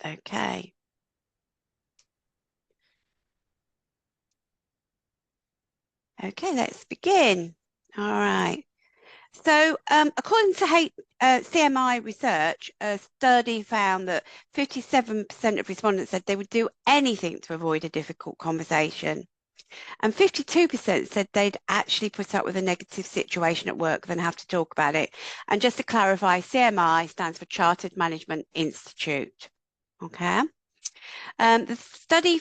Okay. Okay, let's begin. All right. So, according to CMI research, a study found that 57% of respondents said they would do anything to avoid a difficult conversation. And 52% said they'd actually put up with a negative situation at work than have to talk about it. And just to clarify, CMI stands for Chartered Management Institute. Okay. The study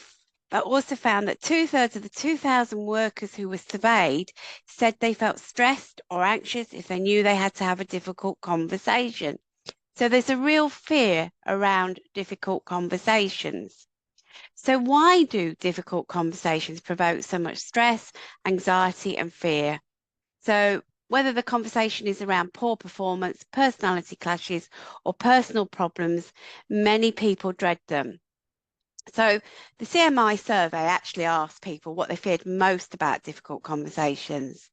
also found that 2/3 of the 2,000 workers who were surveyed said they felt stressed or anxious if they knew they had to have a difficult conversation. So there's a real fear around difficult conversations. So why do difficult conversations provoke so much stress, anxiety, and fear? So whether the conversation is around poor performance, personality clashes, or personal problems, many people dread them. So the CMI survey actually asked people what they feared most about difficult conversations.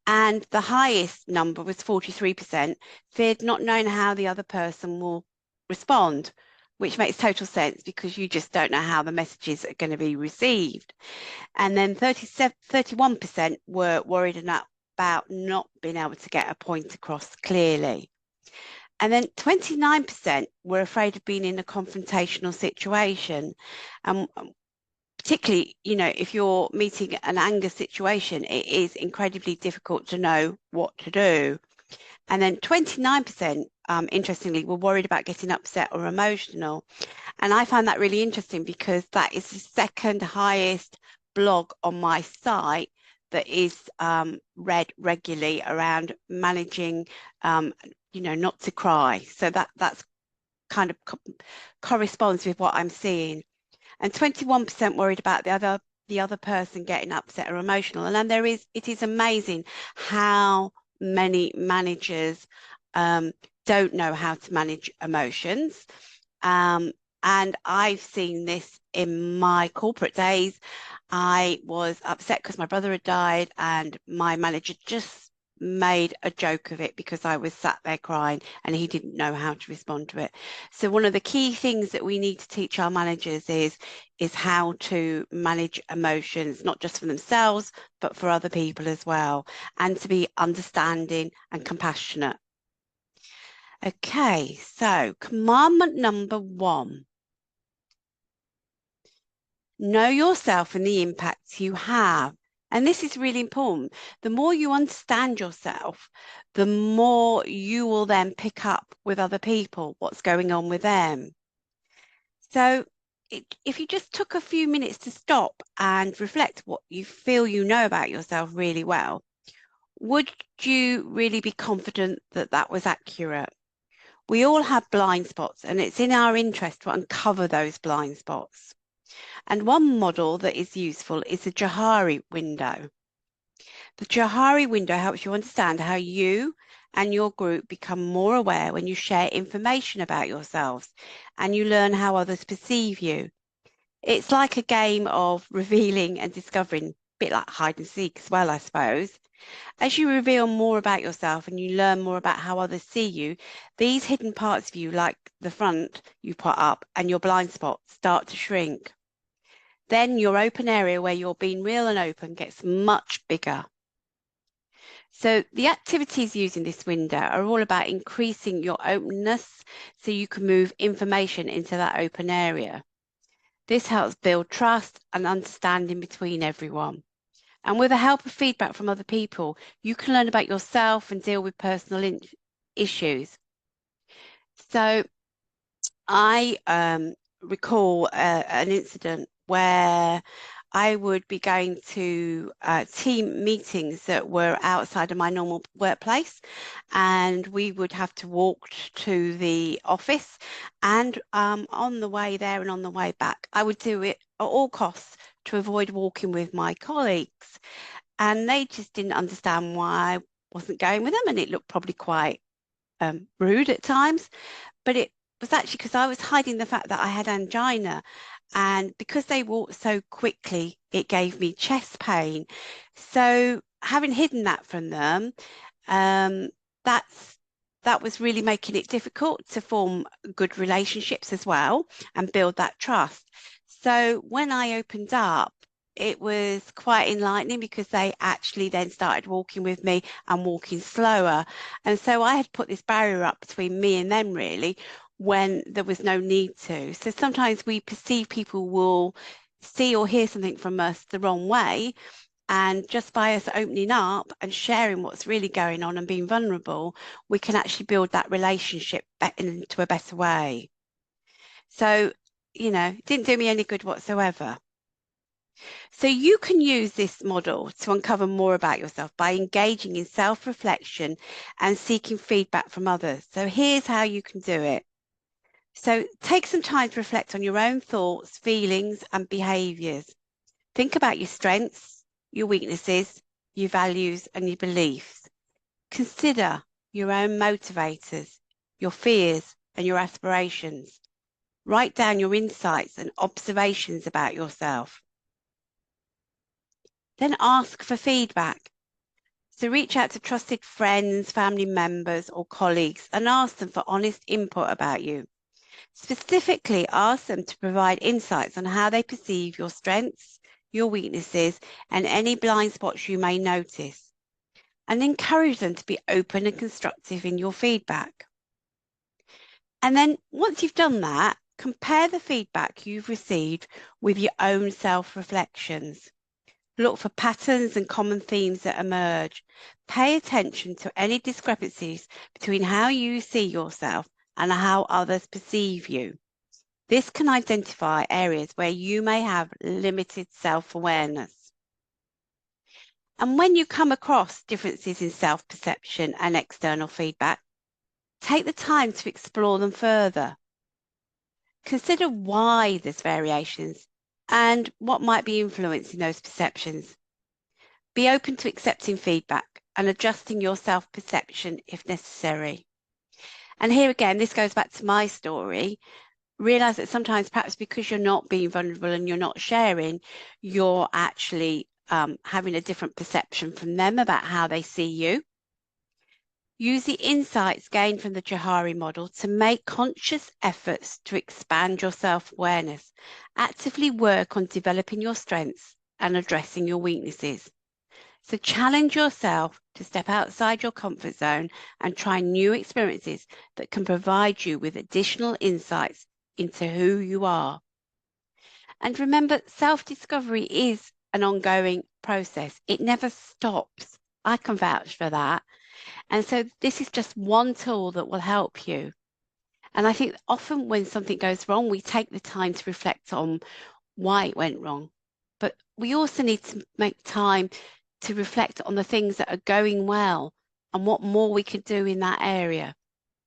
And the highest number was 43%, feared not knowing how the other person will respond, which makes total sense because you just don't know how the messages are going to be received. And then 31% were worried about not being able to get a point across clearly. And then 29% were afraid of being in a confrontational situation. And particularly, if you're meeting an anger situation, it is incredibly difficult to know what to do. And then 29%, interestingly, were worried about getting upset or emotional. And I find that really interesting because that is the second highest blog on my site that is read regularly around managing, not to cry. So that's kind of corresponds with what I'm seeing. And 21% worried about the other person getting upset or emotional. And then it is amazing how many managers don't know how to manage emotions. And I've seen this in my corporate days. I was upset because my brother had died, and my manager just made a joke of it because I was sat there crying and he didn't know how to respond to it. So one of the key things that we need to teach our managers is how to manage emotions, not just for themselves, but for other people as well, and to be understanding and compassionate. Okay, so commandment number 1. Know yourself and the impacts you have. And this is really important. The more you understand yourself, the more you will then pick up with other people what's going on with them. So if you just took a few minutes to stop and reflect what you feel you know about yourself really well, would you really be confident that that was accurate? We all have blind spots, and it's in our interest to uncover those blind spots. And one model that is useful is the Johari window. The Johari window helps you understand how you and your group become more aware when you share information about yourselves and you learn how others perceive you. It's like a game of revealing and discovering, a bit like hide and seek as well, I suppose. As you reveal more about yourself and you learn more about how others see you, these hidden parts of you, like the front you put up and your blind spots, start to shrink. Then your open area where you're being real and open gets much bigger. So the activities using this window are all about increasing your openness so you can move information into that open area. This helps build trust and understanding between everyone. And with the help of feedback from other people, you can learn about yourself and deal with personal issues. So I recall an incident where I would be going to team meetings that were outside of my normal workplace, and we would have to walk to the office. And on the way there and on the way back, I would do it at all costs to avoid walking with my colleagues. And they just didn't understand why I wasn't going with them, and it looked probably quite rude at times. But it was actually because I was hiding the fact that I had angina. And because they walked so quickly, it gave me chest pain. So having hidden that from them, that's that was really making it difficult to form good relationships as well and build that trust. So when I opened up, it was quite enlightening because they actually then started walking with me and walking slower. And so I had put this barrier up between me and them really when there was no need to. So sometimes we perceive people will see or hear something from us the wrong way. And just by us opening up and sharing what's really going on and being vulnerable, we can actually build that relationship into a better way. So, it didn't do me any good whatsoever. So you can use this model to uncover more about yourself by engaging in self-reflection and seeking feedback from others. So here's how you can do it. So take some time to reflect on your own thoughts, feelings, and behaviours. Think about your strengths, your weaknesses, your values, and your beliefs. Consider your own motivators, your fears, and your aspirations. Write down your insights and observations about yourself. Then ask for feedback. So reach out to trusted friends, family members, or colleagues and ask them for honest input about you. Specifically, ask them to provide insights on how they perceive your strengths, your weaknesses, and any blind spots you may notice. And encourage them to be open and constructive in your feedback. And then once you've done that, compare the feedback you've received with your own self-reflections. Look for patterns and common themes that emerge. Pay attention to any discrepancies between how you see yourself and how others perceive you. This can identify areas where you may have limited self-awareness. And when you come across differences in self-perception and external feedback, take the time to explore them further. Consider why there's variations and what might be influencing those perceptions. Be open to accepting feedback and adjusting your self-perception if necessary. And here again, this goes back to my story. Realize that sometimes perhaps because you're not being vulnerable and you're not sharing, you're actually having a different perception from them about how they see you. Use the insights gained from the Johari model to make conscious efforts to expand your self-awareness. Actively work on developing your strengths and addressing your weaknesses. So challenge yourself to step outside your comfort zone and try new experiences that can provide you with additional insights into who you are. And remember, self-discovery is an ongoing process. It never stops. I can vouch for that. And so this is just one tool that will help you. And I think often when something goes wrong, we take the time to reflect on why it went wrong. But we also need to make time to reflect on the things that are going well and what more we could do in that area.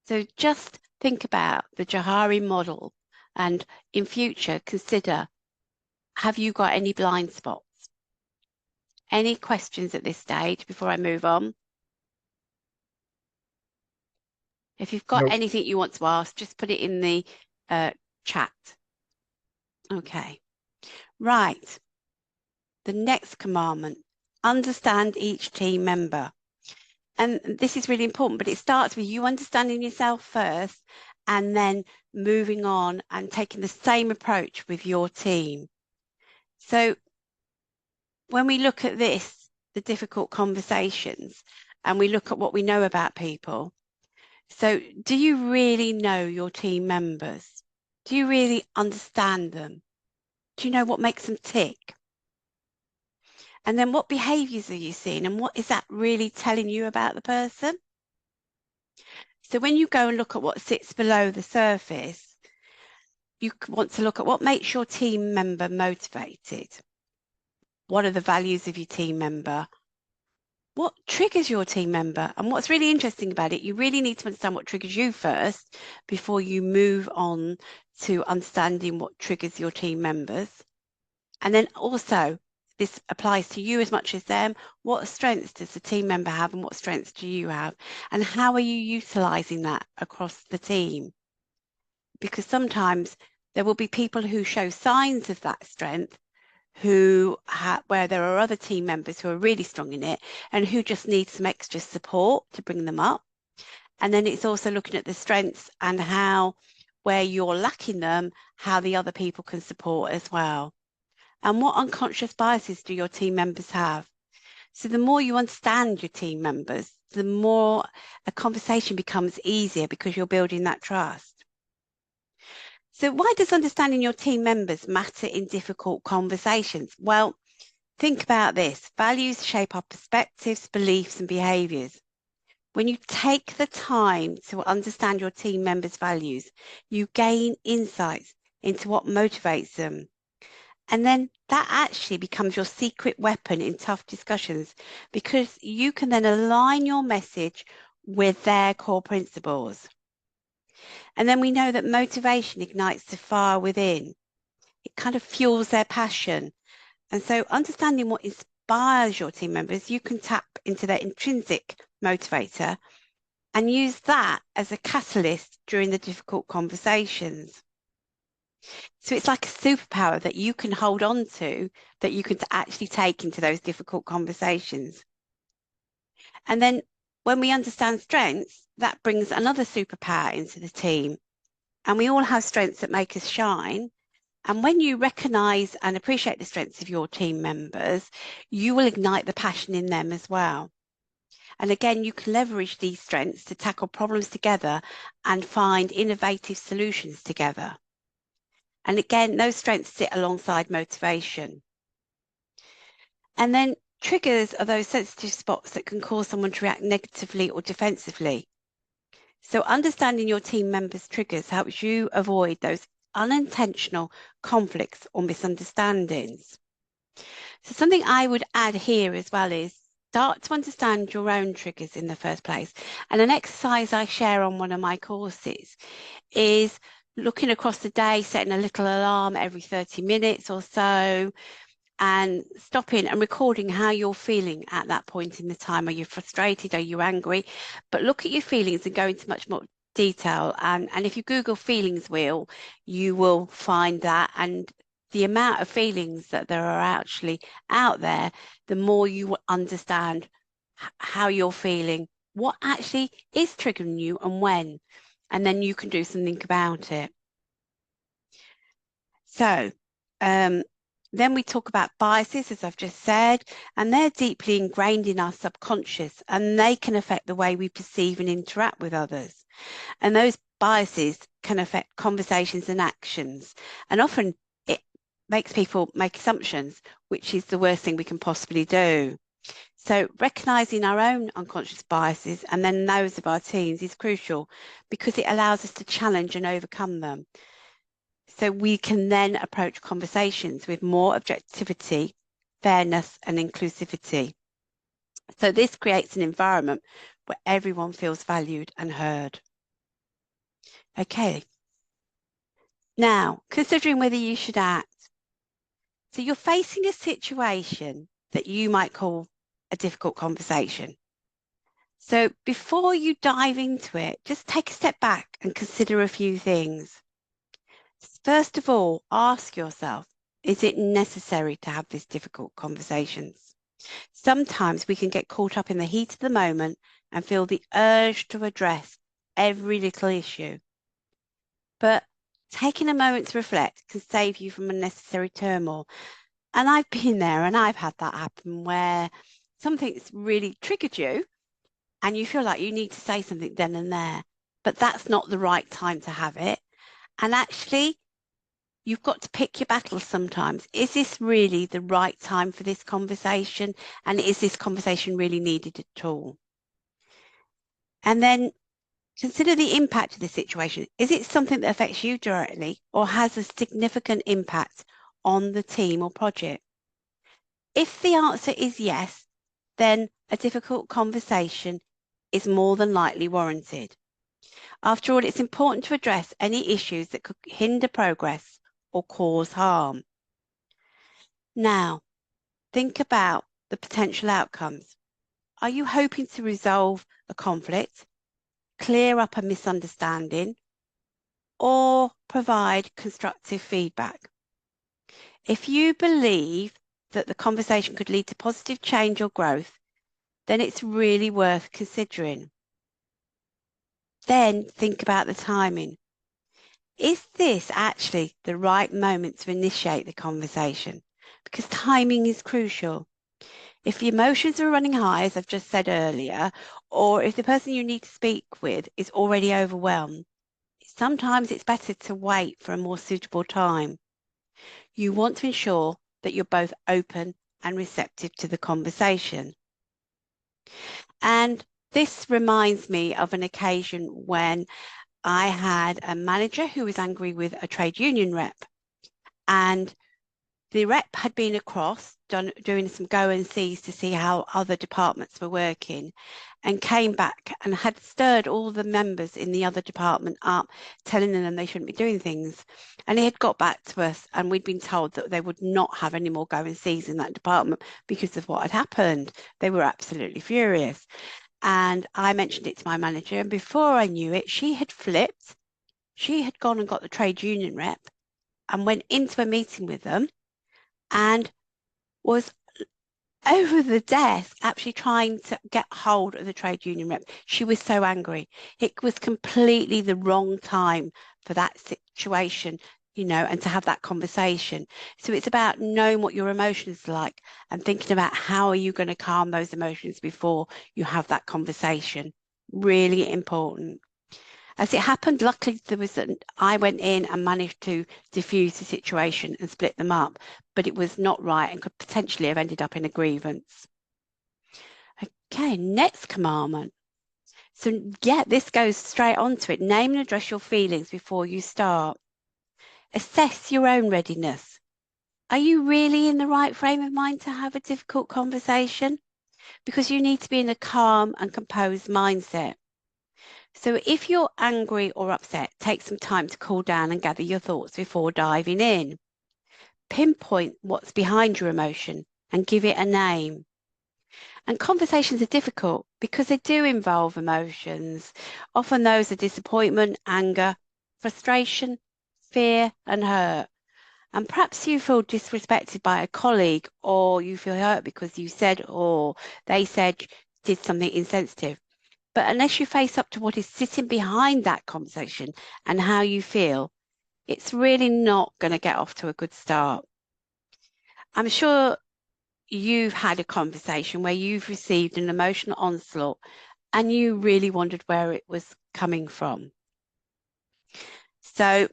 So just think about the Johari model and in future consider, have you got any blind spots? Any questions at this stage before I move on? If you've got Nope. anything you want to ask, just put it in the chat. Okay, right. The next commandment, understand each team member. And this is really important, but it starts with you understanding yourself first and then moving on and taking the same approach with your team. So when we look at this, the difficult conversations, and we look at what we know about people, so do you really know your team members? Do you really understand them? Do you know what makes them tick? And then what behaviours are you seeing and what is that really telling you about the person? So when you go and look at what sits below the surface, you want to look at what makes your team member motivated. What are the values of your team member? What triggers your team member? And what's really interesting about it, you really need to understand what triggers you first before you move on to understanding what triggers your team members. And then also, this applies to you as much as them. What strengths does the team member have and what strengths do you have? And how are you utilising that across the team? Because sometimes there will be people who show signs of that strength where there are other team members who are really strong in it and who just need some extra support to bring them up. And then it's also looking at the strengths and how, where you're lacking them, how the other people can support as well. And what unconscious biases do your team members have? So the more you understand your team members, the more a conversation becomes easier because you're building that trust. So why does understanding your team members matter in difficult conversations? Well, think about this. Values shape our perspectives, beliefs, and behaviours. When you take the time to understand your team members' values, you gain insights into what motivates them. And then that actually becomes your secret weapon in tough discussions because you can then align your message with their core principles. And then we know that motivation ignites the fire within. It kind of fuels their passion. And so understanding what inspires your team members, you can tap into their intrinsic motivator and use that as a catalyst during the difficult conversations. So it's like a superpower that you can hold on to, that you can actually take into those difficult conversations. And then when we understand strengths, that brings another superpower into the team. And we all have strengths that make us shine. And when you recognize and appreciate the strengths of your team members, you will ignite the passion in them as well. And again, you can leverage these strengths to tackle problems together and find innovative solutions together. And again, those strengths sit alongside motivation. And then triggers are those sensitive spots that can cause someone to react negatively or defensively. So understanding your team members' triggers helps you avoid those unintentional conflicts or misunderstandings. So something I would add here as well is start to understand your own triggers in the first place. And an exercise I share on one of my courses is looking across the day, setting a little alarm every 30 minutes or so, and stopping and recording how you're feeling at that point in the time. Are you frustrated? Are you angry? But look at your feelings and go into much more detail. And if you Google feelings wheel, you will find that. And the amount of feelings that there are actually out there, the more you will understand how you're feeling, what actually is triggering you and when. And then you can do something about it. So then we talk about biases, as I've just said, and they're deeply ingrained in our subconscious and they can affect the way we perceive and interact with others. And those biases can affect conversations and actions. And often it makes people make assumptions, which is the worst thing we can possibly do. So recognizing our own unconscious biases and then those of our teams is crucial because it allows us to challenge and overcome them. So we can then approach conversations with more objectivity, fairness, and inclusivity. So this creates an environment where everyone feels valued and heard. Okay. Now, considering whether you should act. So you're facing a situation that you might call a difficult conversation. So before you dive into it, just take a step back and consider a few things. First of all, ask yourself, is it necessary to have these difficult conversations? Sometimes we can get caught up in the heat of the moment and feel the urge to address every little issue. But taking a moment to reflect can save you from unnecessary turmoil. And I've been there and I've had that happen where something's really triggered you and you feel like you need to say something then and there, but that's not the right time to have it. And actually, you've got to pick your battles sometimes. Is this really the right time for this conversation? And is this conversation really needed at all? And then consider the impact of the situation. Is it something that affects you directly or has a significant impact on the team or project? If the answer is yes, then a difficult conversation is more than likely warranted. After all, it's important to address any issues that could hinder progress or cause harm. Now, think about the potential outcomes. Are you hoping to resolve a conflict, clear up a misunderstanding, or provide constructive feedback? If you believe that the conversation could lead to positive change or growth, then it's really worth considering. Then think about the timing. Is this actually the right moment to initiate the conversation? Because timing is crucial. If the emotions are running high, as I've just said earlier, or if the person you need to speak with is already overwhelmed, sometimes it's better to wait for a more suitable time. You want to ensure that you're both open and receptive to the conversation. And this reminds me of an occasion when I had a manager who was angry with a trade union rep, and the rep had been across doing some go and sees to see how other departments were working, and came back and had stirred all the members in the other department up, telling them they shouldn't be doing things. And he had got back to us, and we'd been told that they would not have any more go and sees in that department because of what had happened. They were absolutely furious. And I mentioned it to my manager, and before I knew it, she had flipped. She had gone and got the trade union rep and went into a meeting with them and was over the desk actually trying to get hold of the trade union rep. She was so angry. It was completely the wrong time for that situation, and to have that conversation. So it's about knowing what your emotions are like and thinking about how are you going to calm those emotions before you have that conversation. Really important. As it happened, luckily I went in and managed to diffuse the situation and split them up, but it was not right and could potentially have ended up in a grievance. Okay, next commandment. So yeah, this goes straight onto it. Name and address your feelings before you start. Assess your own readiness. Are you really in the right frame of mind to have a difficult conversation? Because you need to be in a calm and composed mindset. So if you're angry or upset, take some time to cool down and gather your thoughts before diving in. Pinpoint what's behind your emotion and give it a name. And conversations are difficult because they do involve emotions. Often those are disappointment, anger, frustration, fear, and hurt. And perhaps you feel disrespected by a colleague, or you feel hurt because you said or they said did something insensitive. But unless you face up to what is sitting behind that conversation and how you feel, it's really not going to get off to a good start. I'm sure you've had a conversation where you've received an emotional onslaught and you really wondered where it was coming from. So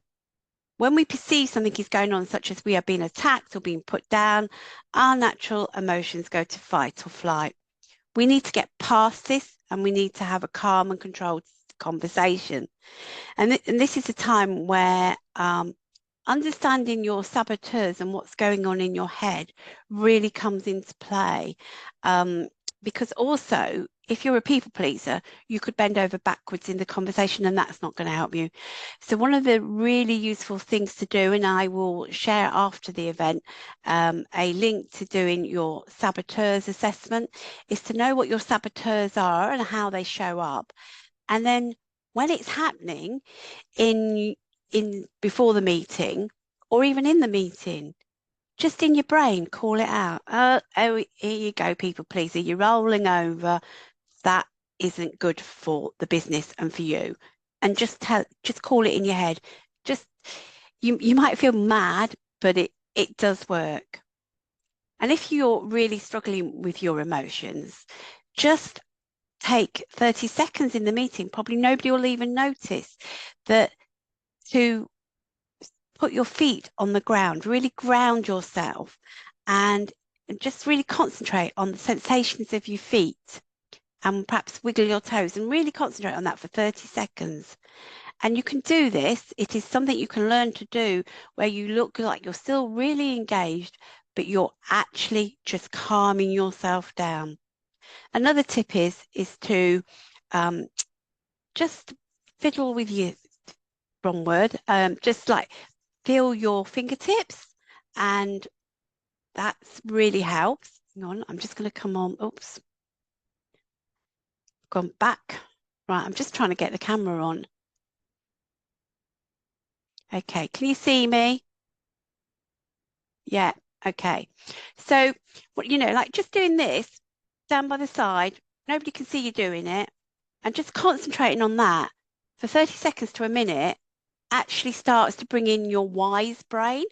when we perceive something is going on, such as we are being attacked or being put down, our natural emotions go to fight or flight. We need to get past this and we need to have a calm and controlled conversation. And this is a time where understanding your saboteurs and what's going on in your head really comes into play. Because also, if you're a people pleaser, you could bend over backwards in the conversation and that's not going to help you. So one of the really useful things to do, and I will share after the event, a link to doing your saboteurs assessment, is to know what your saboteurs are and how they show up. And then when it's happening in before the meeting or even in the meeting, just in your brain, call it out. Oh, here you go, people pleaser. You're rolling over. That isn't good for the business and for you. And just call it in your head. Just you might feel mad, but it does work. And if you're really struggling with your emotions, just take 30 seconds in the meeting. Probably nobody will even notice that to put your feet on the ground, really ground yourself and just really concentrate on the sensations of your feet and perhaps wiggle your toes and really concentrate on that for 30 seconds. And you can do this. It is something you can learn to do where you look like you're still really engaged, but you're actually just calming yourself down. Another tip is to just fiddle with your wrong word, just like feel your fingertips, and that really helps. Hang on, I'm just going to come on. Oops, gone back. Right, I'm just trying to get the camera on. Okay, can you see me? Yeah, okay. So, like just doing this, down by the side, nobody can see you doing it, and just concentrating on that. for 30 seconds to a minute actually starts to bring in your wise brain.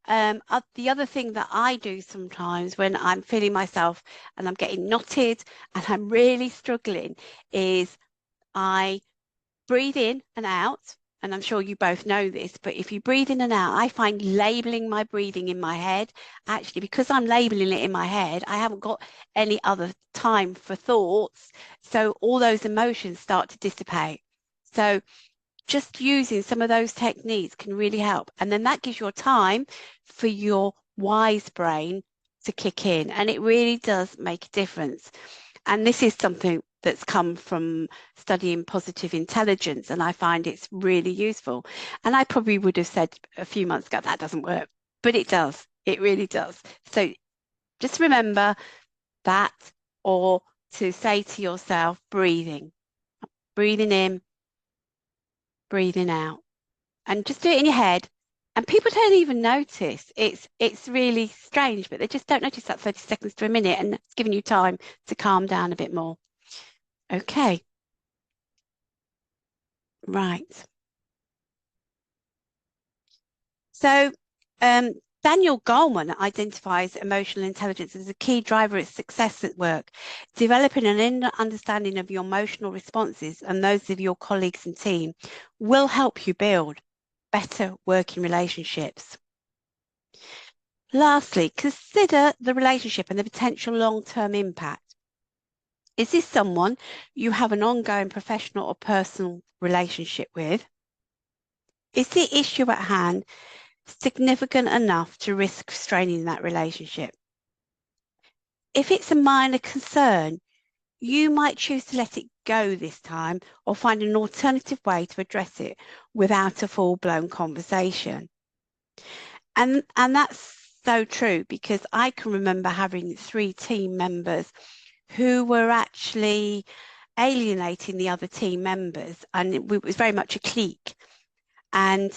The other thing that I do sometimes when I'm feeling myself and I'm getting knotted and I'm really struggling is I breathe in and out. And I'm sure you both know this, but if you breathe in and out, I find labeling my breathing in my head, actually, because I'm labeling it in my head, I haven't got any other time for thoughts. So all those emotions start to dissipate. So just using some of those techniques can really help. And then that gives your time for your wise brain to kick in. And it really does make a difference. And this is something that's come from studying positive intelligence. And I find it's really useful. And I probably would have said a few months ago, that doesn't work, but it does. It really does. So just remember that, or to say to yourself, breathing in, breathing out, and just do it in your head. And people don't even notice. It's really strange, but they just don't notice that 30 seconds to a minute, and it's giving you time to calm down a bit more. Okay, right. So Daniel Goleman identifies emotional intelligence as a key driver of success at work. Developing an understanding of your emotional responses and those of your colleagues and team will help you build better working relationships. Lastly, consider the relationship and the potential long-term impact. Is this someone you have an ongoing professional or personal relationship with? Is the issue at hand significant enough to risk straining that relationship? If it's a minor concern, you might choose to let it go this time or find an alternative way to address it without a full-blown conversation. And that's so true, because I can remember having 3 team members who were actually alienating the other team members, and it was very much a clique. And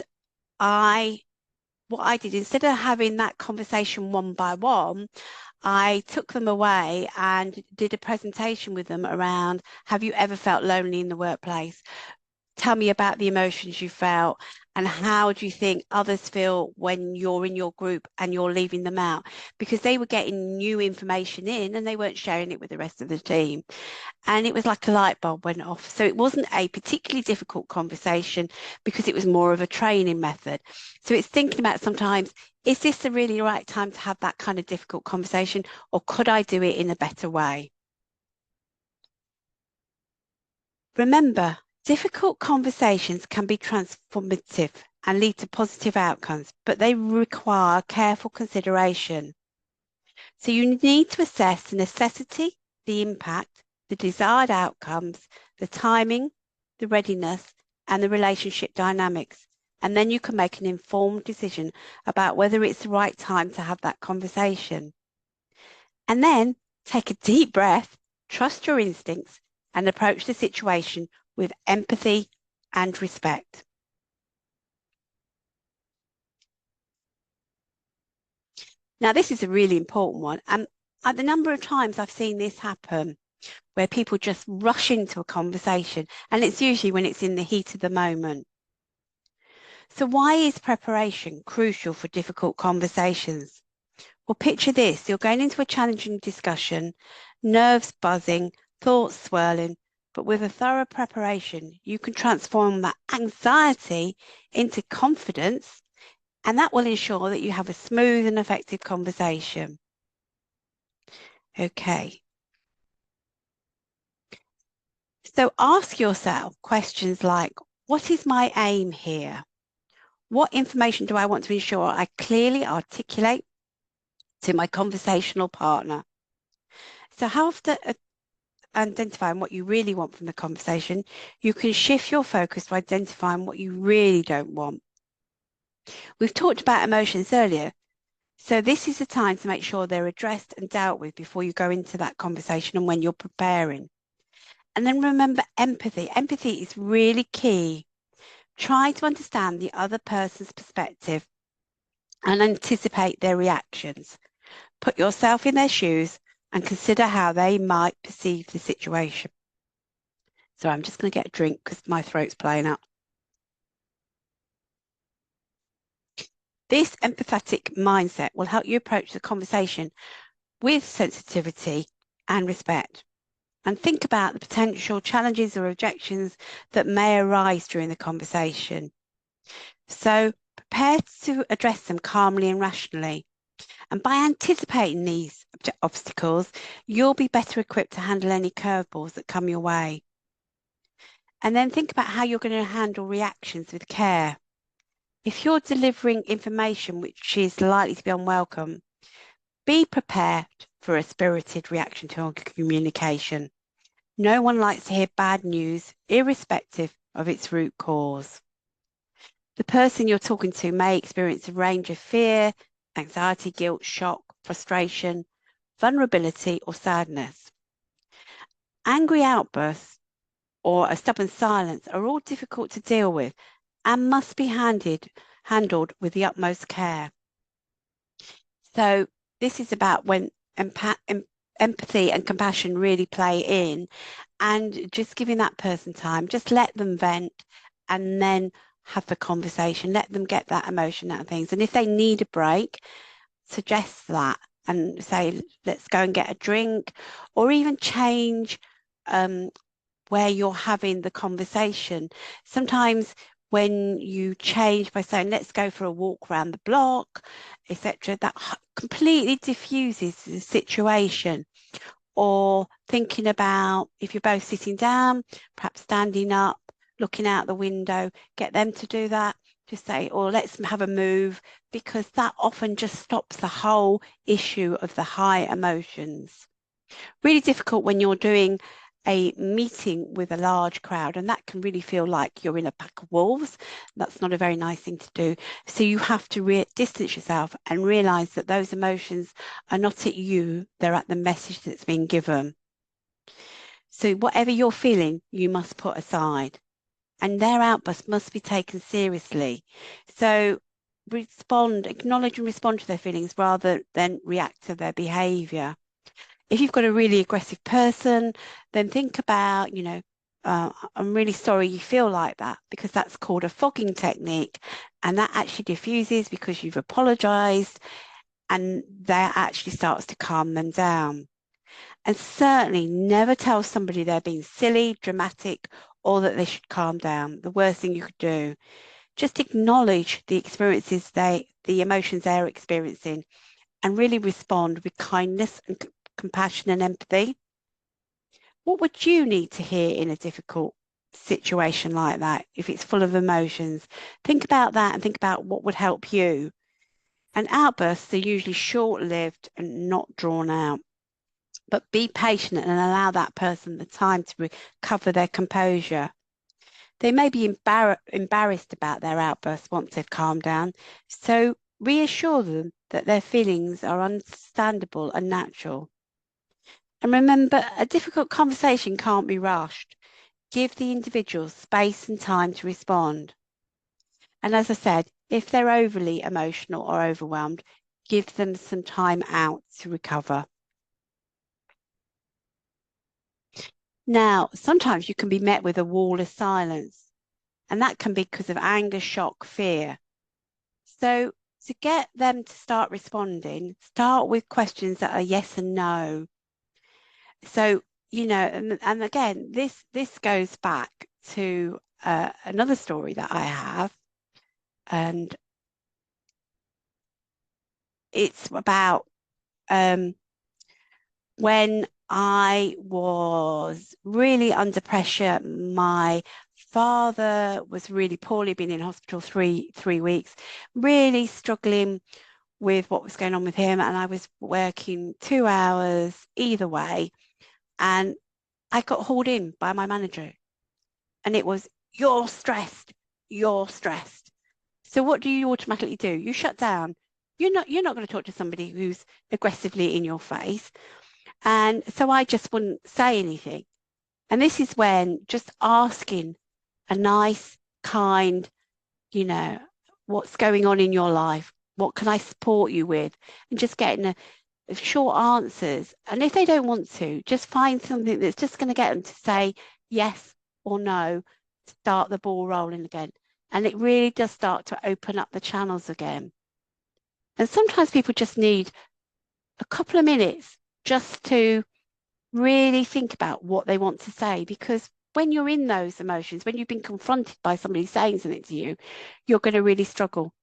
what I did, instead of having that conversation one by one, I took them away and did a presentation with them around, have you ever felt lonely in the workplace? Tell me about the emotions you felt, and how do you think others feel when you're in your group and you're leaving them out? Because they were getting new information in and they weren't sharing it with the rest of the team. And it was like a light bulb went off. So it wasn't a particularly difficult conversation because it was more of a training method. So it's thinking about sometimes, is this the really right time to have that kind of difficult conversation, or could I do it in a better way? Remember, difficult conversations can be transformative and lead to positive outcomes, but they require careful consideration. So you need to assess the necessity, the impact, the desired outcomes, the timing, the readiness, and the relationship dynamics. And then you can make an informed decision about whether it's the right time to have that conversation. And then take a deep breath, trust your instincts, and approach the situation with empathy and respect. Now, this is a really important one. And the number of times I've seen this happen, where people just rush into a conversation, and it's usually when it's in the heat of the moment. So why is preparation crucial for difficult conversations? Well, picture this. You're going into a challenging discussion, nerves buzzing, thoughts swirling, but with a thorough preparation, you can transform that anxiety into confidence, and that will ensure that you have a smooth and effective conversation. Okay. So ask yourself questions like, what is my aim here? What information do I want to ensure I clearly articulate to my conversational partner? So after identifying what you really want from the conversation, you can shift your focus to identifying what you really don't want. We've talked about emotions earlier, so this is the time to make sure they're addressed and dealt with before you go into that conversation and when you're preparing. And then remember empathy. Empathy is really key. Try to understand the other person's perspective and anticipate their reactions. Put yourself in their shoes and consider how they might perceive the situation. So I'm just going to get a drink because my throat's playing up. This empathetic mindset will help you approach the conversation with sensitivity and respect. And think about the potential challenges or objections that may arise during the conversation. So prepare to address them calmly and rationally. And by anticipating these obstacles, you'll be better equipped to handle any curveballs that come your way. And then think about how you're going to handle reactions with care. If you're delivering information which is likely to be unwelcome, be prepared for a spirited reaction to your communication. No one likes to hear bad news, irrespective of its root cause. The person you're talking to may experience a range of fear, anxiety, guilt, shock, frustration, vulnerability, or sadness. Angry outbursts or a stubborn silence are all difficult to deal with and must be handled with the utmost care. So this is about when empathy and compassion really play in, and just giving that person time, just let them vent and then have the conversation, let them get that emotion out of things. And if they need a break, suggest that and say, let's go and get a drink, or even change where you're having the conversation. Sometimes when you change by saying, let's go for a walk around the block, etc., that completely diffuses the situation. Or thinking about, if you're both sitting down, perhaps standing up, looking out the window, get them to do that. Just say, or let's have a move, because that often just stops the whole issue of the high emotions. Really difficult when you're doing a meeting with a large crowd, and that can really feel like you're in a pack of wolves. That's not a very nice thing to do. So you have to distance yourself and realize that those emotions are not at you, they're at the message that's being given. So whatever you're feeling, you must put aside, and their outburst must be taken seriously. So acknowledge and respond to their feelings rather than react to their behavior. If you've got a really aggressive person, then think about, I'm really sorry you feel like that, because that's called a fogging technique, and that actually diffuses because you've apologized, and that actually starts to calm them down. And certainly never tell somebody they're being silly, dramatic, or that they should calm down. The worst thing you could do. Just acknowledge the experiences the emotions they're experiencing, and really respond with kindness and compassion and empathy. What would you need to hear in a difficult situation like that if it's full of emotions? Think about that and think about what would help you. And outbursts are usually short-lived and not drawn out. But be patient and allow that person the time to recover their composure. They may be embarrassed about their outbursts once they've calmed down. So reassure them that their feelings are understandable and natural. And remember, a difficult conversation can't be rushed. Give the individual space and time to respond. And as I said, if they're overly emotional or overwhelmed, give them some time out to recover. Now, sometimes you can be met with a wall of silence, and that can be because of anger, shock, fear. So to get them to start responding, start with questions that are yes and no. So, and again, this goes back to another story that I have, and it's about when I was really under pressure. My father was really poorly, been in hospital three weeks, really struggling with what was going on with him, and I was working 2 hours either way, and I got hauled in by my manager, and it was, you're stressed, you're stressed. So what do you automatically do? You shut down. You're not going to talk to somebody who's aggressively in your face. And so I just wouldn't say anything. And this is when just asking a nice, kind, what's going on in your life? What can I support you with? And just getting short answers. And if they don't want to, just find something that's just going to get them to say, yes, or no, start the ball rolling again. And it really does start to open up the channels again. And sometimes people just need a couple of minutes just to really think about what they want to say, because when you're in those emotions, when you've been confronted by somebody saying something to you, you're going to really struggle.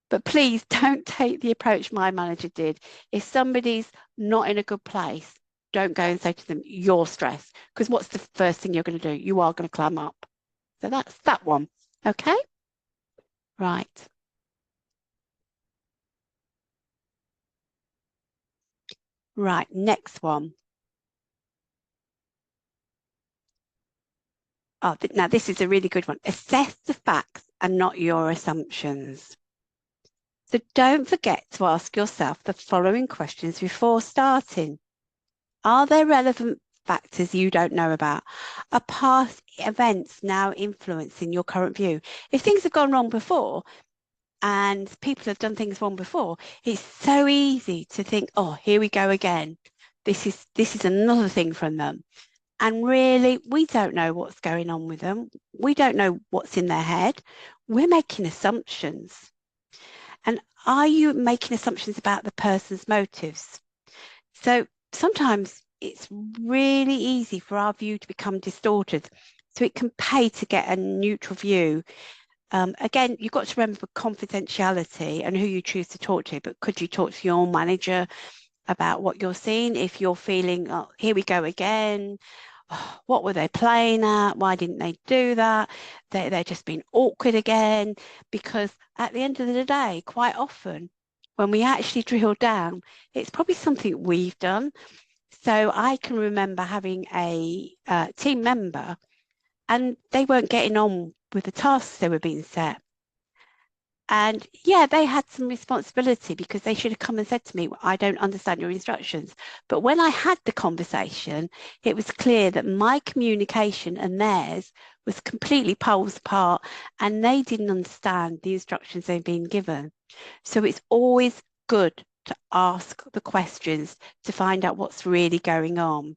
But please don't take the approach my manager did. If somebody's not in a good place, don't go and say to them, you're stressed, because what's the first thing you're going to do? You are going to clam up. So that's that one. Okay? Right. Right. Next one. Oh, now this is a really good one. Assess the facts and not your assumptions. So don't forget to ask yourself the following questions before starting. Are there relevant factors you don't know about? Are past events now influencing your current view? If things have gone wrong before and people have done things wrong before, it's so easy to think, oh, here we go again. This is another thing from them. And really, we don't know what's going on with them. We don't know what's in their head. We're making assumptions. And are you making assumptions about the person's motives? So sometimes it's really easy for our view to become distorted. So it can pay to get a neutral view. Again, you've got to remember confidentiality and who you choose to talk to, but could you talk to your manager about what you're seeing? If you're feeling, oh, here we go again. Oh, what were they playing at? Why didn't they do that? They're just being awkward again. Because at the end of the day, quite often, when we actually drill down, it's probably something we've done. So I can remember having a team member and they weren't getting on with the tasks they were being set. And yeah, they had some responsibility because they should have come and said to me, I don't understand your instructions. But when I had the conversation, it was clear that my communication and theirs was completely poles apart and they didn't understand the instructions they've been given. So it's always good to ask the questions to find out what's really going on.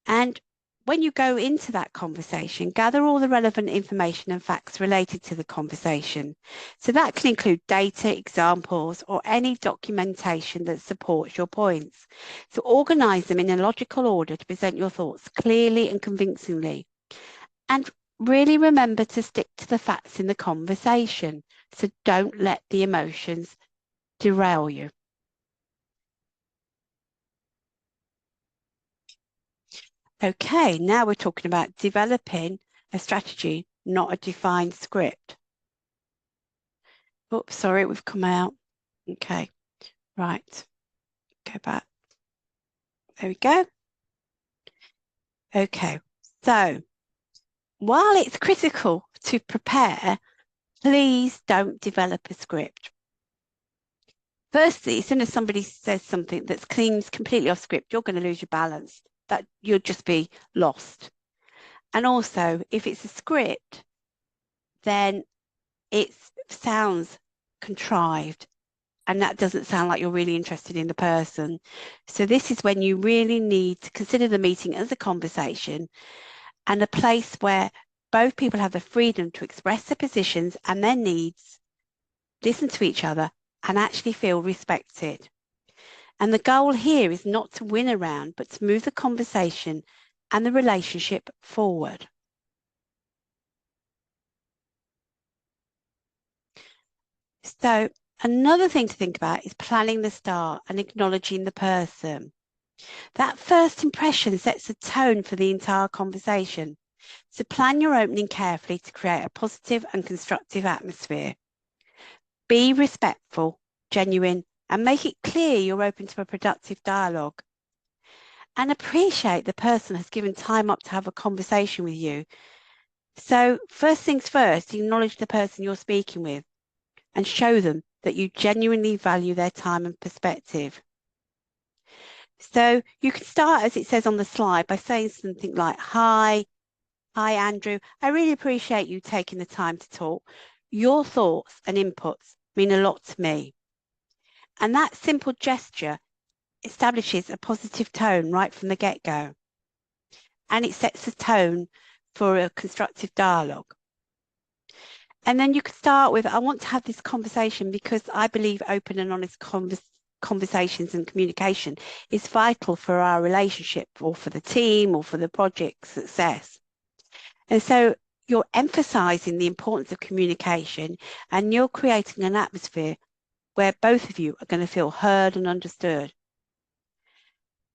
And when you go into that conversation, gather all the relevant information and facts related to the conversation. So that can include data, examples, or any documentation that supports your points. So organize them in a logical order to present your thoughts clearly and convincingly. And really remember to stick to the facts in the conversation. So don't let the emotions derail you. Okay, now we're talking about developing a strategy, not a defined script. Oops, sorry, we've come out. Okay, right. Go back. There we go. Okay, so while it's critical to prepare, please don't develop a script. Firstly, as soon as somebody says something that seems completely off script, you're going to lose your balance. That you'll just be lost. And also, if it's a script, then it sounds contrived and that doesn't sound like you're really interested in the person. So this is when you really need to consider the meeting as a conversation and a place where both people have the freedom to express their positions and their needs, listen to each other and actually feel respected. And the goal here is not to win a round, but to move the conversation and the relationship forward. So another thing to think about is planning the start and acknowledging the person. That first impression sets a tone for the entire conversation. So plan your opening carefully to create a positive and constructive atmosphere. Be respectful, genuine, and make it clear you're open to a productive dialogue. And appreciate the person has given time up to have a conversation with you. So first things first, acknowledge the person you're speaking with and show them that you genuinely value their time and perspective. So you can start, as it says on the slide, by saying something like, Hi, Andrew. I really appreciate you taking the time to talk. Your thoughts and inputs mean a lot to me. And that simple gesture establishes a positive tone right from the get-go. And it sets a tone for a constructive dialogue. And then you could start with, I want to have this conversation because I believe open and honest conversations and communication is vital for our relationship or for the team or for the project success. And so you're emphasizing the importance of communication and you're creating an atmosphere where both of you are going to feel heard and understood.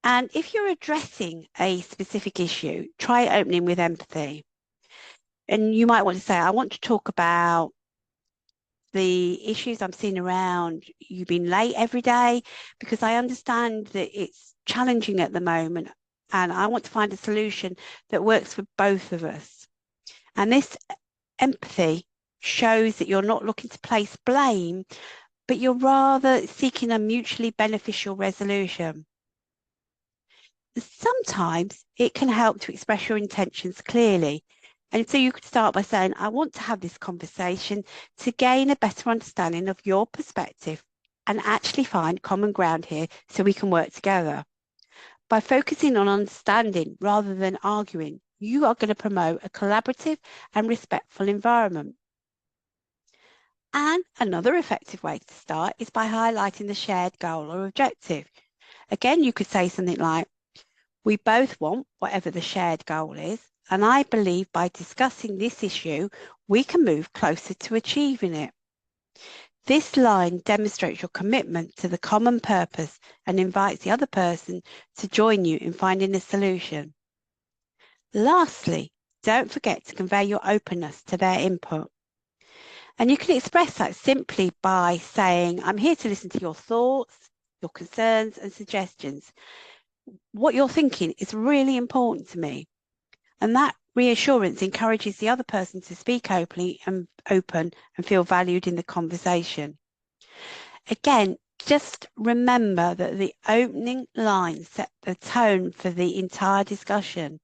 And if you're addressing a specific issue, try opening with empathy. And you might want to say, I want to talk about the issues I'm seeing around you being late every day, because I understand that it's challenging at the moment and I want to find a solution that works for both of us. And this empathy shows that you're not looking to place blame, but you're rather seeking a mutually beneficial resolution. Sometimes it can help to express your intentions clearly. And so you could start by saying, I want to have this conversation to gain a better understanding of your perspective and actually find common ground here so we can work together. By focusing on understanding rather than arguing, you are going to promote a collaborative and respectful environment. And another effective way to start is by highlighting the shared goal or objective. Again, you could say something like, we both want whatever the shared goal is, and I believe by discussing this issue, we can move closer to achieving it. This line demonstrates your commitment to the common purpose and invites the other person to join you in finding a solution. Lastly, don't forget to convey your openness to their input. And you can express that simply by saying, I'm here to listen to your thoughts, your concerns and suggestions. What you're thinking is really important to me. And that reassurance encourages the other person to speak openly and feel valued in the conversation. Again, just remember that the opening line set the tone for the entire discussion.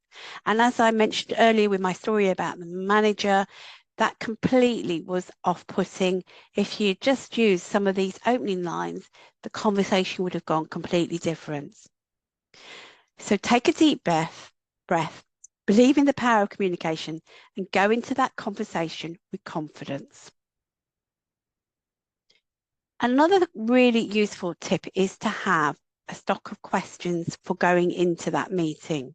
And as I mentioned earlier with my story about the manager, that completely was off-putting. If you just used some of these opening lines, the conversation would have gone completely different. So take a deep breath, believe in the power of communication and go into that conversation with confidence. Another really useful tip is to have a stock of questions for going into that meeting.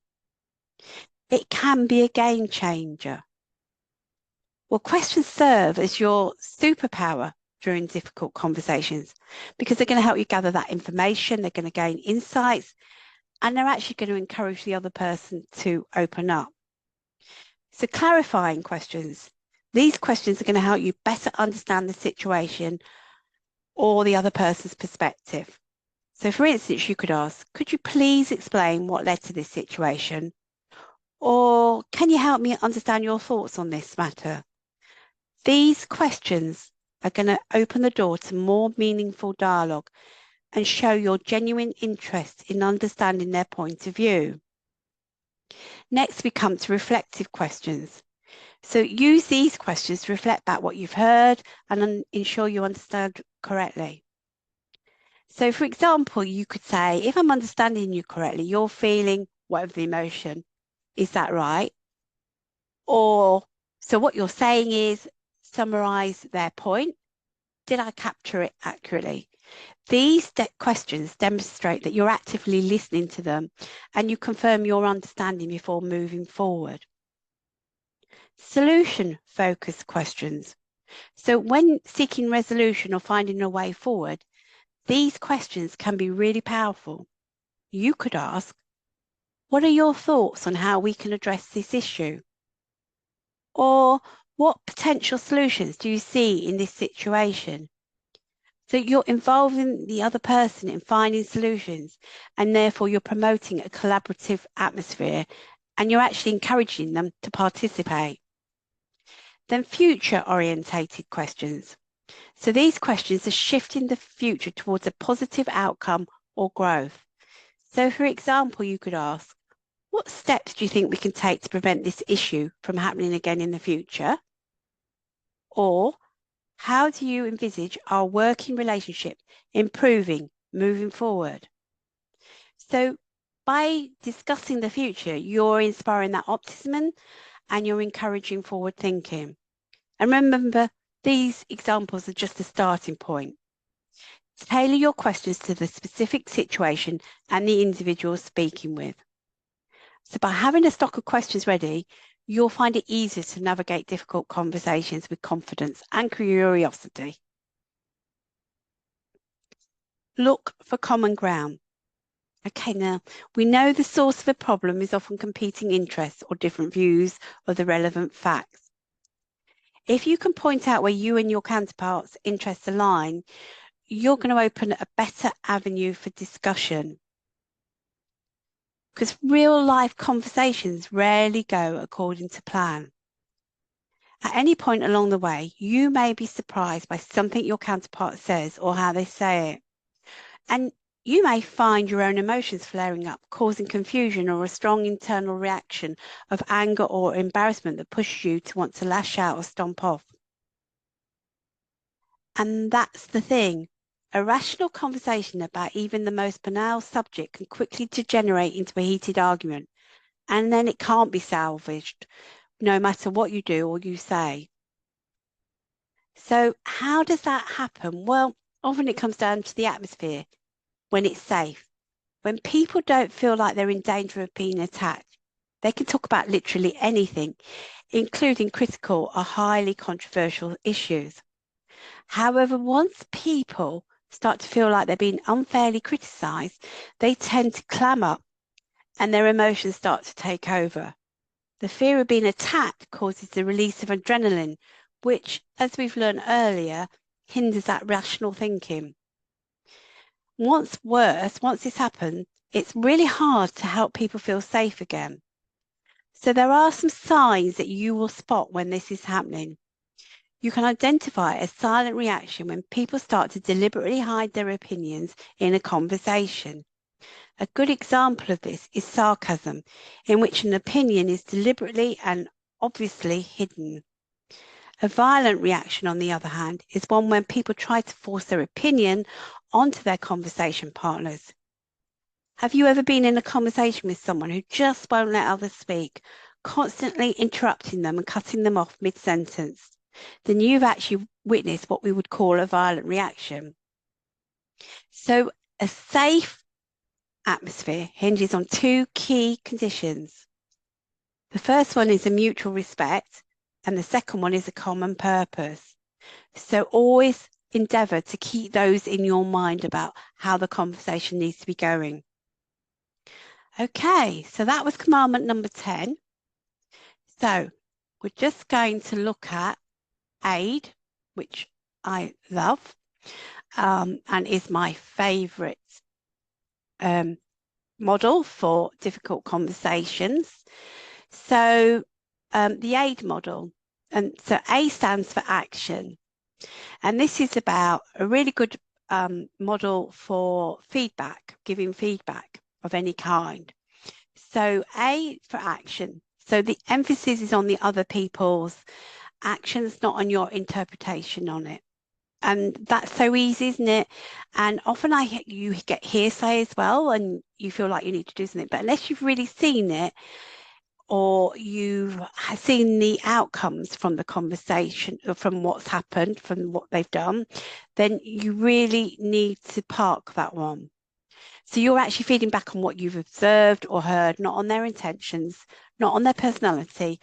It can be a game changer. Well, questions serve as your superpower during difficult conversations because they're going to help you gather that information, they're going to gain insights, and they're actually going to encourage the other person to open up. So clarifying questions. These questions are going to help you better understand the situation or the other person's perspective. So for instance, you could ask, could you please explain what led to this situation? Or can you help me understand your thoughts on this matter? These questions are going to open the door to more meaningful dialogue and show your genuine interest in understanding their point of view. Next, we come to reflective questions. So use these questions to reflect back what you've heard and ensure you understand correctly. So for example, you could say, if I'm understanding you correctly, you're feeling whatever the emotion. Is that right? Or, so what you're saying is, summarize their point. Did I capture it accurately? These questions demonstrate that you're actively listening to them and you confirm your understanding before moving forward. Solution-focused questions. So when seeking resolution or finding a way forward, these questions can be really powerful. You could ask, what are your thoughts on how we can address this issue? Or what potential solutions do you see in this situation? So you're involving the other person in finding solutions and therefore you're promoting a collaborative atmosphere and you're actually encouraging them to participate. Then future-orientated questions. So these questions are shifting the future towards a positive outcome or growth. So for example, you could ask, what steps do you think we can take to prevent this issue from happening again in the future? Or how do you envisage our working relationship improving moving forward? So by discussing the future, you're inspiring that optimism and you're encouraging forward thinking. And remember, these examples are just a starting point. Tailor your questions to the specific situation and the individual speaking with. So by having a stock of questions ready, you'll find it easier to navigate difficult conversations with confidence and curiosity. Look for common ground. Okay, now we know the source of a problem is often competing interests or different views of the relevant facts. If you can point out where you and your counterparts' interests align, you're going to open a better avenue for discussion. Because real life conversations rarely go according to plan. At any point along the way, you may be surprised by something your counterpart says or how they say it. And you may find your own emotions flaring up, causing confusion or a strong internal reaction of anger or embarrassment that pushes you to want to lash out or stomp off. And that's the thing. A rational conversation about even the most banal subject can quickly degenerate into a heated argument, and then it can't be salvaged, no matter what you do or you say. So how does that happen? Well, often it comes down to the atmosphere, when it's safe. When people don't feel like they're in danger of being attacked, they can talk about literally anything, including critical or highly controversial issues. However, once people start to feel like they're being unfairly criticised, they tend to clam up and their emotions start to take over. The fear of being attacked causes the release of adrenaline, which, as we've learned earlier, hinders that rational thinking. Once this happens, it's really hard to help people feel safe again. So there are some signs that you will spot when this is happening. You can identify a silent reaction when people start to deliberately hide their opinions in a conversation. A good example of this is sarcasm, in which an opinion is deliberately and obviously hidden. A violent reaction, on the other hand, is one when people try to force their opinion onto their conversation partners. Have you ever been in a conversation with someone who just won't let others speak, constantly interrupting them and cutting them off mid-sentence? Then you've actually witnessed what we would call a violent reaction. So a safe atmosphere hinges on two key conditions. The first one is a mutual respect, and the second one is a common purpose. So always endeavour to keep those in your mind about how the conversation needs to be going. Okay, so that was commandment number 10. So we're just going to look at aid, which I love and is my favourite model for difficult conversations. So the AID model, and so A stands for action. And this is about a really good model for feedback, giving feedback of any kind. So A for action. So the emphasis is on the other people's actions, not on your interpretation on it. And that's so easy, isn't it? And often you get hearsay as well, and you feel like you need to do something. But unless you've really seen it, or you've seen the outcomes from the conversation, from what's happened, from what they've done, then you really need to park that one. So you're actually feeding back on what you've observed or heard, not on their intentions, not on their personality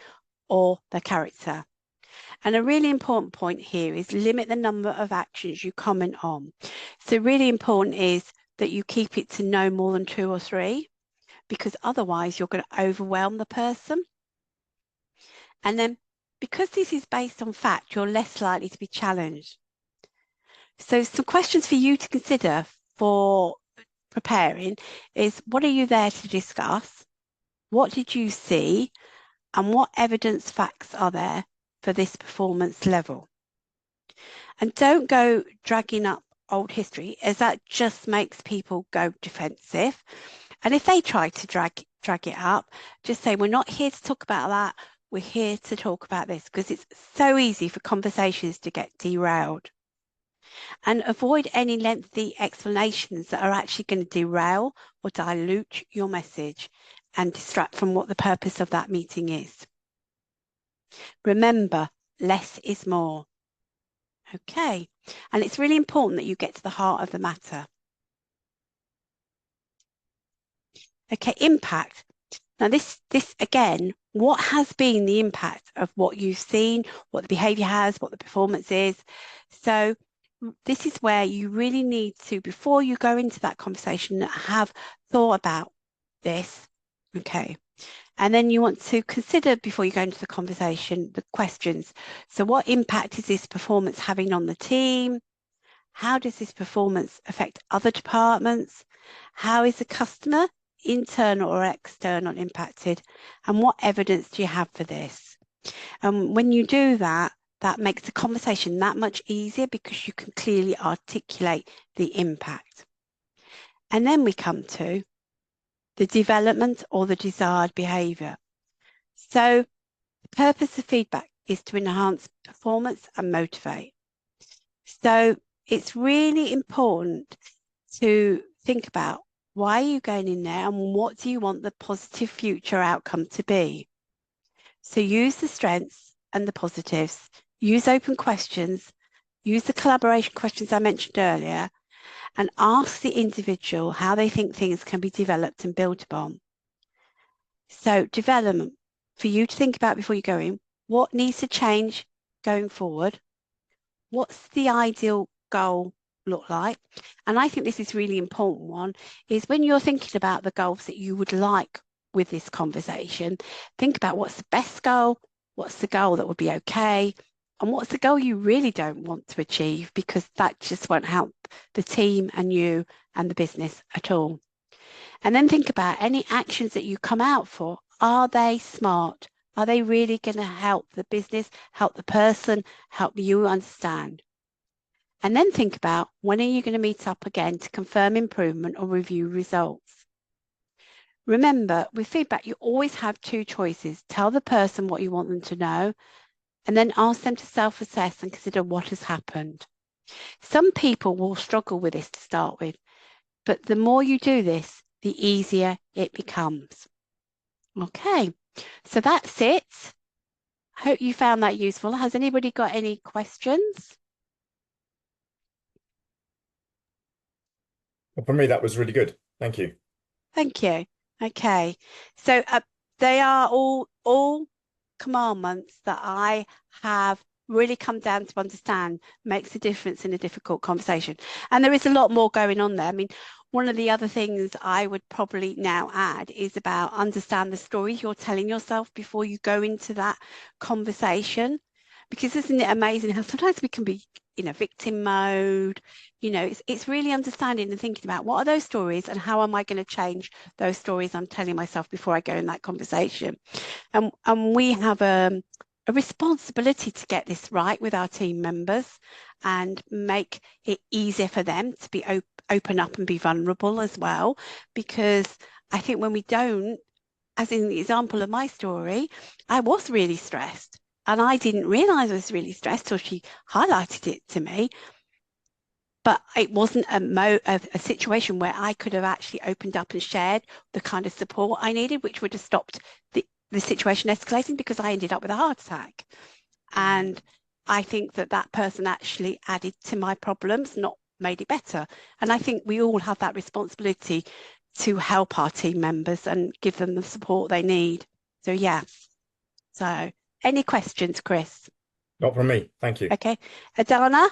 or their character. And a really important point here is limit the number of actions you comment on. So really important is that you keep it to no more than 2 or 3, because otherwise you're going to overwhelm the person. And then because this is based on fact, you're less likely to be challenged. So some questions for you to consider for preparing is, what are you there to discuss? What did you see? And what evidence facts are there for this performance level? And don't go dragging up old history, as that just makes people go defensive. And if they try to drag it up, just say, we're not here to talk about that. We're here to talk about this, because it's so easy for conversations to get derailed. And avoid any lengthy explanations that are actually going to derail or dilute your message and distract from what the purpose of that meeting is. Remember, less is more. Okay, and it's really important that you get to the heart of the matter. Okay, impact. Now this again, what has been the impact of what you've seen, what the behavior has, what the performance is? So this is where you really need to, before you go into that conversation, have thought about this. Okay. And then you want to consider, before you go into the conversation, the questions. So what impact is this performance having on the team? How does this performance affect other departments? How is the customer, internal or external, impacted? And what evidence do you have for this? And when you do that, that makes the conversation that much easier because you can clearly articulate the impact. And then we come to the development or the desired behaviour. So the purpose of feedback is to enhance performance and motivate. So it's really important to think about, why are you going in there and what do you want the positive future outcome to be? So use the strengths and the positives, use open questions, use the collaboration questions I mentioned earlier, and ask the individual how they think things can be developed and built upon. So development, for you to think about before you go in, what needs to change going forward? What's the ideal goal look like? And I think this is really important one, is when you're thinking about the goals that you would like with this conversation, think about what's the best goal, what's the goal that would be okay, and what's the goal you really don't want to achieve, because that just won't help the team and you and the business at all. And then think about any actions that you come out for. Are they smart? Are they really going to help the business, help the person, help you understand? And then think about, when are you going to meet up again to confirm improvement or review results? Remember, with feedback, you always have two choices. Tell the person what you want them to know, and then ask them to self-assess and consider what has happened. Some people will struggle with this to start with, but the more you do this, the easier it becomes. Okay, so that's it. Hope you found that useful. Has anybody got any questions? Well, for me, that was really good. Thank you. Thank you. Okay, so they are all commandments that I have really come down to understand makes a difference in a difficult conversation. And there is a lot more going on there. I mean, one of the other things I would probably now add is about understand the stories you're telling yourself before you go into that conversation. Because isn't it amazing how sometimes we can be in a victim mode? You know, it's really understanding and thinking about, what are those stories and how am I going to change those stories I'm telling myself before I go in that conversation? And we have a responsibility to get this right with our team members and make it easier for them to be open up and be vulnerable as well. Because I think when we don't, as in the example of my story, I was really stressed and I didn't realize I was really stressed till she highlighted it to me. But it wasn't a situation where I could have actually opened up and shared the kind of support I needed, which would have stopped the situation escalating, because I ended up with a heart attack. And I think that person actually added to my problems, not made it better. And I think we all have that responsibility to help our team members and give them the support they need. So yeah. So any questions, Chris? Not from me. Thank you. Okay. Adana?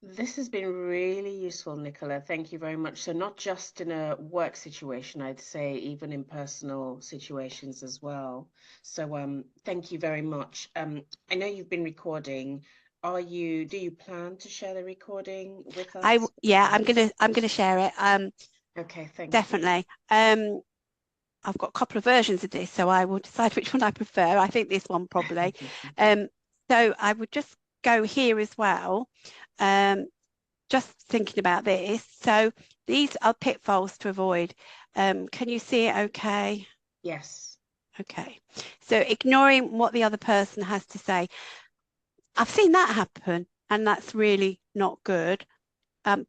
This has been really useful, Nicola. Thank you very much. So not just in a work situation, I'd say even in personal situations as well. So thank you very much. I know you've been recording. Do you plan to share the recording with us? I'm gonna share it. Okay, thank you. Definitely. I've got a couple of versions of this, so I will decide which one I prefer. I think this one probably. So I would just go here as well. Just thinking about this. So these are pitfalls to avoid. Can you see it okay? Yes. Okay. So ignoring what the other person has to say. I've seen that happen, and that's really not good.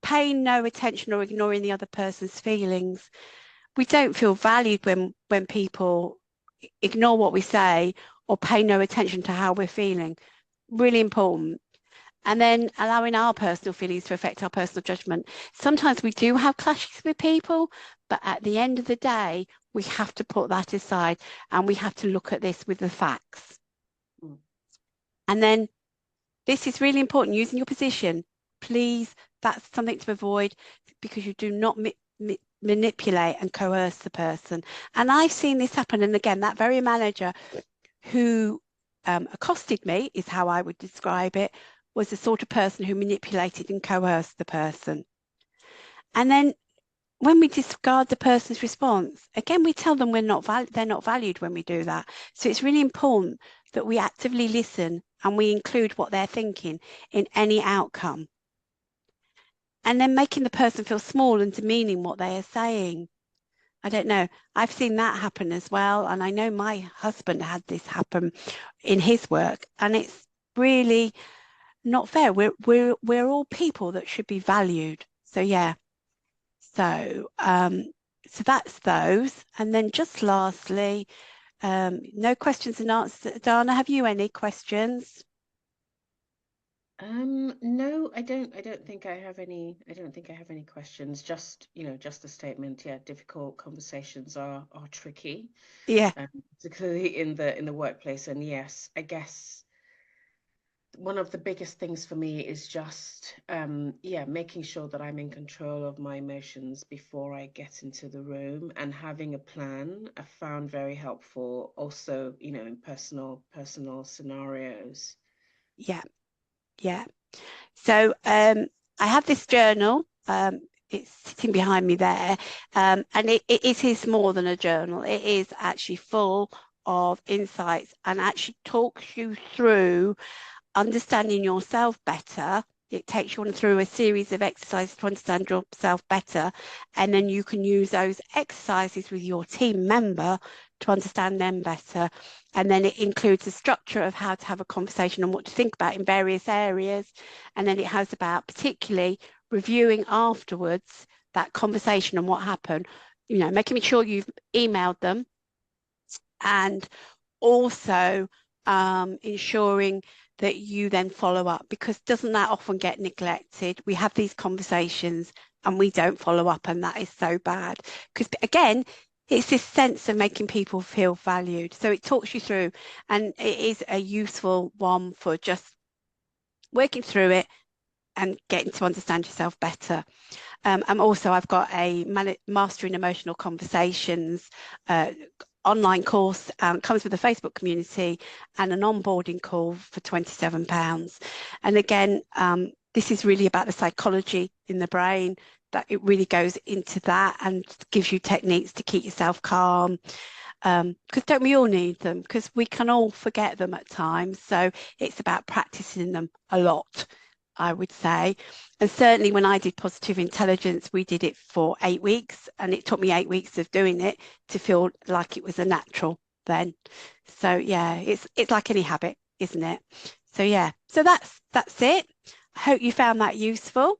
Paying no attention or ignoring the other person's feelings. We don't feel valued when people ignore what we say or pay no attention to how we're feeling. Really important. And then allowing our personal feelings to affect our personal judgment. Sometimes we do have clashes with people, but at the end of the day, we have to put that aside and we have to look at this with the facts. And then this is really important, using your position. Please, that's something to avoid, because you do not manipulate and coerce the person. And I've seen this happen. And again, that very manager who accosted me, is how I would describe it, was the sort of person who manipulated and coerced the person. And then when we discard the person's response, again, we tell them they're not valued when we do that. So it's really important that we actively listen and we include what they're thinking in any outcome. And then making the person feel small and demeaning what they are saying. I don't know. I've seen that happen as well. And I know my husband had this happen in his work. And it's really not fair. We're all people that should be valued. So yeah. So that's those. And then just lastly, no questions and answers. Dana, have you any questions? No, I don't think I have any. I don't think I have any questions. Just, just a statement. Yeah, difficult conversations are tricky. Yeah. Particularly in the workplace. And yes, I guess one of the biggest things for me is just making sure that I'm in control of my emotions before I get into the room, and having a plan I found very helpful also, in personal scenarios. Yeah. So I have this journal. It's sitting behind me there, and it is more than a journal. It is actually full of insights and actually talks you through understanding yourself better. It takes you on through a series of exercises to understand yourself better, and then you can use those exercises with your team member to understand them better. And then it includes a structure of how to have a conversation and what to think about in various areas. And then it has about particularly reviewing afterwards that conversation and what happened, making sure you've emailed them, and also ensuring that you then follow up, because doesn't that often get neglected? We have these conversations and we don't follow up, and that is so bad, because again, it's this sense of making people feel valued. So it talks you through, and it is a useful one for just working through it and getting to understand yourself better. And also I've got a Mastering Emotional Conversations online course, comes with a Facebook community and an onboarding call for £27. And again, this is really about the psychology in the brain, that it really goes into that and gives you techniques to keep yourself calm. Because don't we all need them? Because we can all forget them at times. So it's about practicing them a lot, I would say. And certainly when I did positive intelligence, we did it for 8 weeks, and it took me 8 weeks of doing it to feel like it was a natural then. So yeah, it's like any habit, isn't it? So yeah, so that's it. I hope you found that useful.